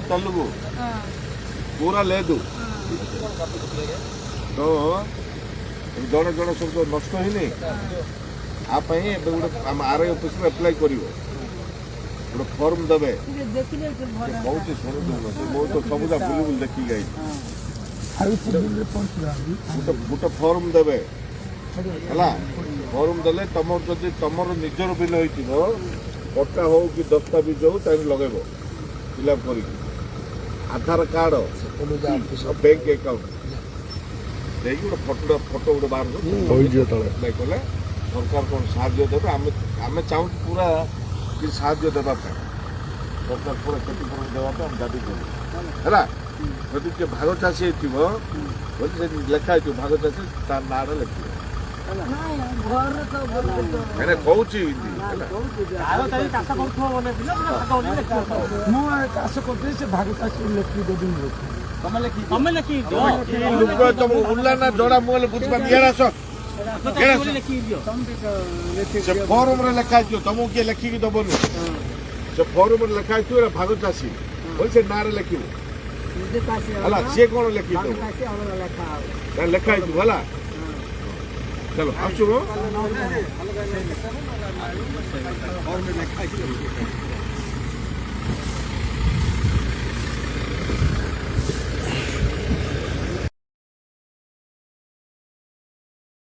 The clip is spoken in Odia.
తెలుగు కూర లేదు ତ ଜଣେ ଜଣେ ସବୁ ନଷ୍ଟ ହେଇନି ଆ ପାଇଁ ଏବେ ଗୋଟେ ଆମ ଆର୍ଆଇ ଅଫିସରେ ଆପ୍ଲାଏ କରିବ ଗୋଟେ ଫର୍ମ ଦେବେ କହୁଛି ଶୁଣନ୍ତୁ ମୁଁ ତ ସବୁଟା ବୁଲି ବୁଲି ଦେଖିକି ଆଇଛି ଗୋଟେ ଫର୍ମ ଦେବେ ହେଲା ଫର୍ମ ଦେଲେ ତମର ଯଦି ତମର ନିଜର ବିଲ ହେଇଥିବ ପଟ୍ଟା ହଉ କି ଦସ୍ତାବିଜ ହଉ ତାହେଲେ ଲଗେଇବ ଫିଲ୍ଅପ୍ କରିକି ଆଧାର କାର୍ଡ ବ୍ୟାଙ୍କ ଆକାଉଣ୍ଟ ଦେଇକି ଗୋଟେ ଫଟୋ ଗୋଟେ ବାହାର ଆପ୍ଲାଏ କଲେ ସରକାର କ'ଣ ସାହାଯ୍ୟ ଦେବେ ଆମେ ଚାହୁଁଛୁ ପୁରା କିଛି ସାହାଯ୍ୟ ଦେବା ପାଇଁ ସରକାର ପୁରା କ୍ଷତିପୂରଣ ଦେବା ପାଇଁ ଆମେ ଦାବି କରୁ ହେଲା ଯଦି କିଏ ଭାଗ ଚାଷୀ ହେଇଥିବ ବୋଲି ସେ ଲେଖା ହେଇଥିବ ଭାଗ ଚାଷୀ ତା ନାଁରେ ଲେଖିବ କହୁଛି ମୁଁ ଚାଷ କରୁଥିଲି ସେ ଭାଗ ଚାଷ ଲେଖିକି ଦେବି ତମକୁ ଉଡିଲା ନା ଜଣା ମୁଁ ହେଲେ ବୁଝିପାରି ଇଆଡ଼େ ଆସ ସେ ଫର୍ମରେ ଲେଖା ହେଇଥିବ ତମକୁ କିଏ ଲେଖିକି ଦବନି ସେ ଫର୍ମରେ ଲେଖା ହେଇଥିବ ଏଇଟା ଭାଗ ଚାଷୀ ବୋଲି ସେ ନାଁରେ ଲେଖିବ ହେଲା ସିଏ କ'ଣ ଲେଖିକି ଦବ ଲେଖା ହେଇଥିବ ହେଲା चलो आसो